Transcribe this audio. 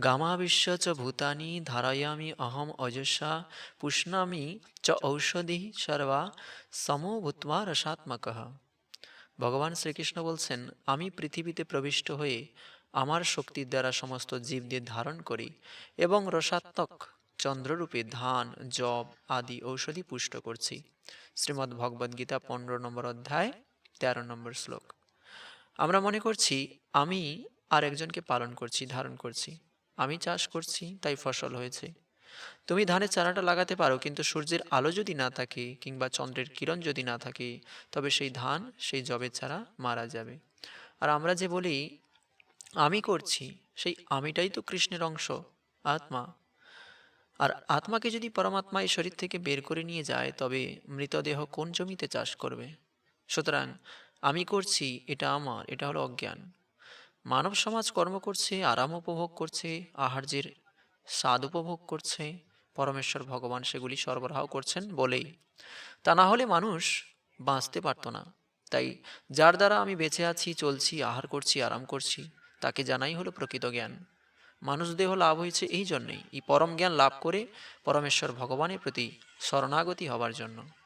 গামাবিশ্য চ ভূতানি ধারয়ামি অহম অজস্বা পুষ্ণামি চ ঔষধি সর্বা সমো ভূত্বা রসাত্মকঃ। ভগবান শ্রীকৃষ্ণ বলছেন, আমি পৃথিবীতে প্রবিষ্ট হয়ে আমার শক্তির দ্বারা সমস্ত জীবদের ধারণ করি এবং রসাত্মক চন্দ্ররূপে ধান, যব আদি ঔষধি পুষ্ট করছি। শ্রীমদ্ ভগবদ্গীতা 15 নম্বর অধ্যায় 13 নম্বর শ্লোক। আমরা মনে করছি আমি আর একজনকে পালন করছি, ধারণ করছি। আমি চাষ করছি তাই ফসল হয়েছে। তুমি ধানের চারাটা লাগাতে পারো, কিন্তু সূর্যের আলো যদি না থাকে কিংবা চন্দ্রের কিরণ যদি না থাকে, তবে সেই ধান, সেই জবের চারা মারা যাবে। আর আমরা যে বলি আমি করছি, সেই আমিটাই তো কৃষ্ণের অংশ, আত্মা। আর আত্মাকে যদি পরমাত্মা এই শরীর থেকে বের করে নিয়ে যায়, তবে মৃতদেহ কোন জমিতে চাষ করবে? সুতরাং আমি করছি, এটা আমার, এটা হলো অজ্ঞান। মানব সমাজ কর্ম করছে, আরাম উপভোগ করছে, আহার্যের স্বাদ উপভোগ করছে, পরমেশ্বর ভগবান সেগুলি সরবরাহ করছেন বলেই। তা না হলে মানুষ বাঁচতে পারত না। তাই যার দ্বারা আমি বেঁচে আছি, চলছি, আহার করছি, আরাম করছি, তাকে জানাই হলো প্রকৃত জ্ঞান। মানুষ দেহ লাভ হয়েছে এই জন্যেই, এই পরম জ্ঞান লাভ করে পরমেশ্বর ভগবানের প্রতি শরণাগতি হবার জন্য।